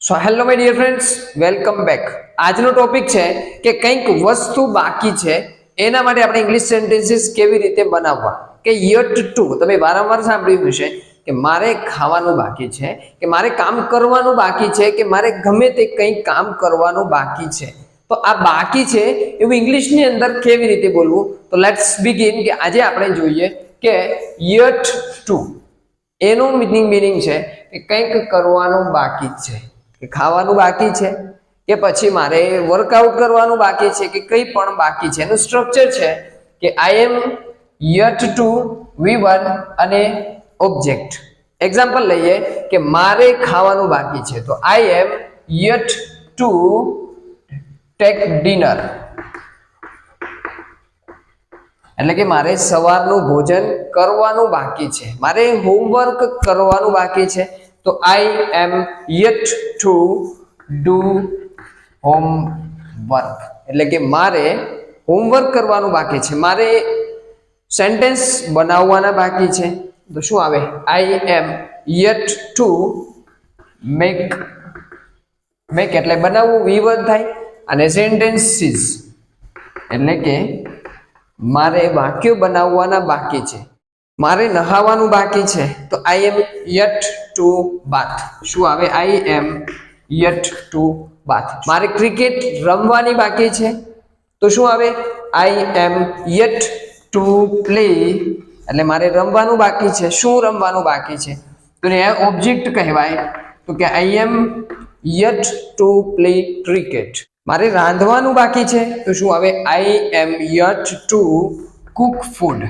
So hello my dear friends, welcome back. આજનો topic છે કે કંઈક વસ્તુ બાકી છે એના માટે આપણે ઇંગ્લિશ સેન્ટેન્સીસ કેવી રીતે બનાવવા. કે યટ ટુ, તમે વારંવાર સાંભળ્યું હશે કે મારે ખાવાનું બાકી છે, કે મારે કામ કરવાનું બાકી છે, કે મારે ગમે તે કંઈક કામ કરવાનું બાકી છે. તો આ બાકી છે એવું ઇંગ્લિશની અંદર કેવી રીતે બોલવું? તો લેટ્સ બિગિન. કે આજે આપણે જોઈએ કે યટ ટુ એનું મીનિંગ છે કે કંઈક કરવાનું બાકી છે, કે ખાવાનું બાકી છે, કે પછી મારે વર્કઆઉટ કરવાનું બાકી છે, કે કંઈ પણ બાકી છે. એનું સ્ટ્રક્ચર છે કે આઈ એમ યટ ટુ V1 અને ઓબ્જેક્ટ. એક્ઝામ્પલ લઈએ કે મારે ખાવાનું બાકી છે, તો I am yet to take dinner. એટલે કે મારે સવારનું ભોજન કરવાનું બાકી છે, મારે હોમવર્ક કરવાનું બાકી છે, તો I am yet to do homework. એટલે કે મારે હોમવર્ક કરવાનું બાકી છે, મારે સેન્ટેન્સ બનાવવાના બાકી છે, તો શું આવે? આઈ એમ યટ ટુ મેક એટલે બનાવવું, V1 થાય, અને સેન્ટેન્સીસ એટલે કે મારે વાક્યો બનાવવાના બાકી છે. મારે નહાવાનું બાકી છે, તો આઈ એમ યટ ટુ બાથ. શું આવે? આઈ એમ યટ ટુ બાથ. મારે ક્રિકેટ રમવાની બાકી છે, તો શું આવે? આઈ એમ યટ ટુ પ્લે. એટલે મારે રમવાનું બાકી છે. શું રમવાનું બાકી છે? તો એ ઓબ્જેક્ટ કહેવાય. તો કે આઈ am yet to play cricket. મારે રાંધવાનું બાકી છે, તો શું આવે? આઈ am yet to cook food.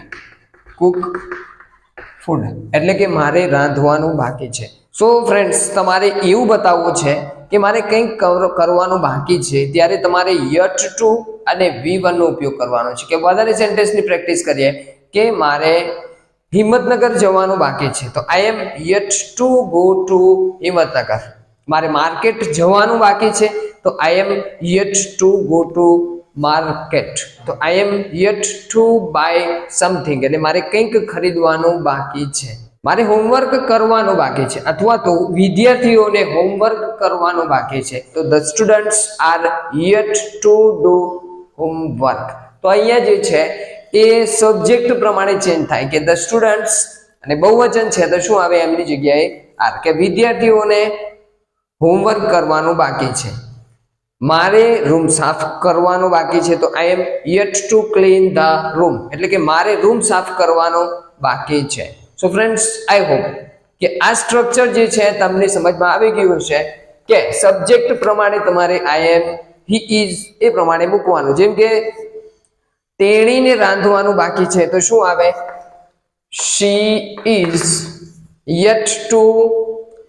એટલે કે મારે રાંધવાનું બાકી છે. સો ફ્રેન્ડ્સ, તમારે એવું બતાવવું છે કે મારે કંઈક કરવાનું બાકી છે, ત્યારે તમારે યટ ટુ અને V1 નો ઉપયોગ કરવાનો છે. કે વધારે સેન્ટેન્સની પ્રેક્ટિસ કરીએ કે મારે હિંમતનગર જવાનું બાકી છે, તો I am yet to go to Himmatnagar. મારે માર્કેટ જવાનું બાકી છે, તો I am yet to go to market. તો I am yet to buy something. એટલે મારે કંઈક ખરીદવાનું બાકી છે. મારે હોમવર્ક કરવાનું બાકી છે, અથવા તો વિદ્યાર્થીઓને હોમવર્ક કરવાનું બાકી છે, તો the students are yet to do homework. તો અહીંયા જે છે એ સબ્જેક્ટ પ્રમાણે ચેન્જ થાય કે ધ સ્ટુડન્ટ્સ, અને બહુવચન છે તો શું આવે? એમની જગ્યાએ આર. કે વિદ્યાર્થીઓને હોમવર્ક કરવાનું બાકી છે. મારે રૂમ સાફ કરવાનું બાકી છે, તો I am yet to clean the room. એટલે કે મારે રૂમ સાફ કરવાનો બાકી છે. સો ફ્રેન્ડ્સ, આઈ હોપ કે આ સ્ટ્રક્ચર જે છે તમને સમજમાં આવી ગયું હશે કે સબ્જેક્ટ પ્રમાણે તમારે આઈ એમ, હી ઇઝ એ પ્રમાણે મૂકવાનું. જેમ કે તેણીને રાંધવાનું બાકી છે, તો શું આવે? She is yet to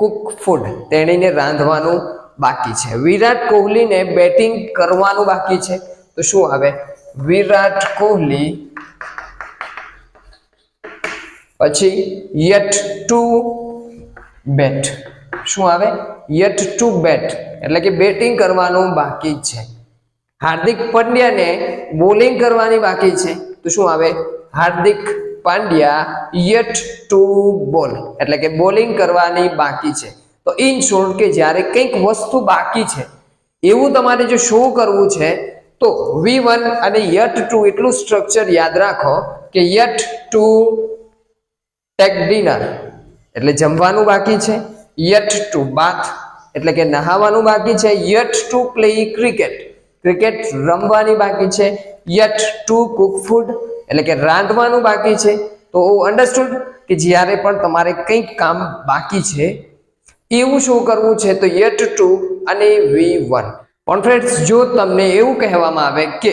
cook food. તેણીને રાંધવાનું બાકી છે. વિરાટ કોહલીને બેટિંગ કરવાનું બાકી છે, તો શું આવે? વિરાટ કોહલી. પછી યટ ટુ બેટ. શું આવે? યટ ટુ બેટ. એટલે કે બેટિંગ કરવાનું બાકી છે. હાર્દિક પંડ્યાને બોલિંગ કરવાની બાકી છે, તો શું આવે? હાર્દિક પાંડ્યા યટ ટુ બોલ. એટલે કે બોલિંગ કરવાની બાકી છે. તો ઇન શોર્ટ, કે જ્યારે કંઈક વસ્તુ બાકી છે એવું તમારે જો શો કરવું છે, તો V1 અને યટ ટુ એટલું સ્ટ્રક્ચર યાદ રાખો કે યટ ટુ ટેક ડિનર એટલે જમવાનું બાકી છે, યટ ટુ બાથ એટલે કે નહાવાનું બાકી છે, યટ ટુ પ્લે ક્રિકેટ રમવાની બાકી છે, યટ ટુ કુક ફૂડ એટલે કે રાંધવાનું બાકી છે. તો અન્ડરસ્ટુડ કે જ્યારે પણ તમારે કંઈક કામ બાકી છે એવું શું કરવું છે, તો યટ ટુ અને V1. પણ ફ્રેન્ડ્સ, જો તમને એવું કહેવામાં આવે કે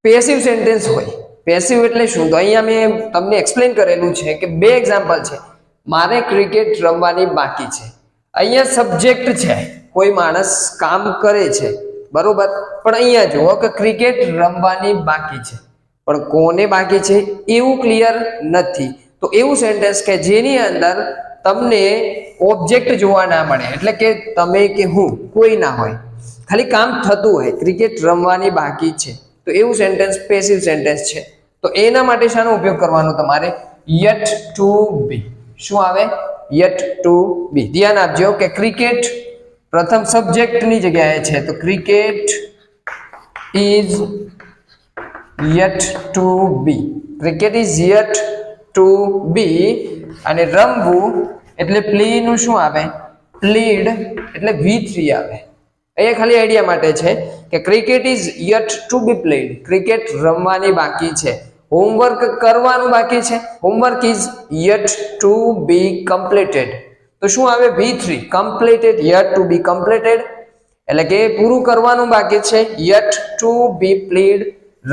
પેસિવ સેન્ટેન્સ હોય, પેસિવ એટલે શું? તો અહીંયા મેં તમને એક્સપ્લેન કરેલું છે કે બે એક્ઝામ્પલ છે. મારે ક્રિકેટ રમવાની બાકી છે. અહીંયા સબ્જેક્ટ છે, કોઈ માણસ કામ કરે છે, બરોબર, પણ અહીંયા જુઓ કે ક્રિકેટ રમવાની બાકી છે, પણ કોને બાકી છે એવું ક્લિયર નથી. તો એવું સેન્ટેન્સ કે જેની અંદર તમને ઓબ્જેક્ટ જોવા ના મળે, એટલે કે તમે કે હું, કોઈ ના હોય, ખાલી કામ થતું હોય, ક્રિકેટ રમવાની બાકી છે, તો એવું સેન્ટેન્સ પેસિવ સેન્ટેન્સ છે. તો એના માટે શાનો ઉપયોગ કરવાનો? તમારે યટ ટુ બી. શું આવે? yet to be. ધ્યાન આપજો કે ક્રિકેટ પ્રથમ સબ્જેક્ટની જગ્યાએ છે, તો cricket is yet to be. Cricket is yet to be. અને રમવું એટલે પ્લે નું શું આવે? પ્લેડ એટલે V3 આવે. અહીંયા ખાલી આઈડિયા માટે છે કે cricket is yet to be played. Cricket રમવાની બાકી છે. હોમવર્ક કરવાનું બાકી છે. Homework is yet to be completed. તો શું આવે? V3 completed, yet to be completed એટલે કે પૂરું કરવાનું બાકી છે. યટ ટુ બી પ્લેડ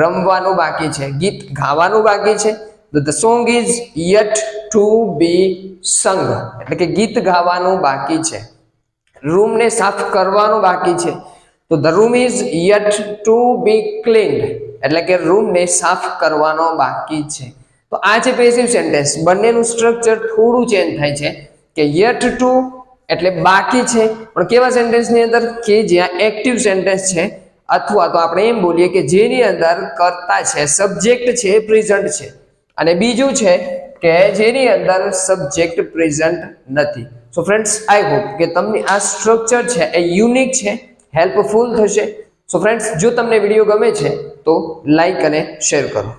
રમવાનું બાકી છે. ગીત ગાવાનું બાકી છે. તો the song is yet to be sung એટલે કે ગીત ગાવાનું બાકી છે. રૂમને સાફ કરવાનું બાકી છે. તો the room is yet to be cleaned એટલે કે રૂમને સાફ કરવાનો બાકી છે. તો આ છે પેસિવ સેન્ટેન્સ. બંનેનું સ્ટ્રક્ચર થોડું ચેન્જ થાય છે કે યટ ટુ એટલે બાકી છે, પણ કેવા સેન્ટેન્સની અંદર? કે જ્યાં એક્ટિવ સેન્ટેન્સ છે, અથવા તો આપણે એમ બોલીએ કે જેની અંદર કર્તા છે, સબ્જેક્ટ છે, પ્રેઝન્ટ છે. અને બીજું છે કે જેની અંદર સબ્જેક્ટ પ્રેઝન્ટ નથી. સો ફ્રેન્ડ્સ, આઈ હોપ કે તમને આ સ્ટ્રક્ચર છે એ યુનિક છે, હેલ્પફુલ થશે. સો ફ્રેન્ડ્સ, જો તમને વિડીયો ગમે છે તો લાઈક અને શેર કરો.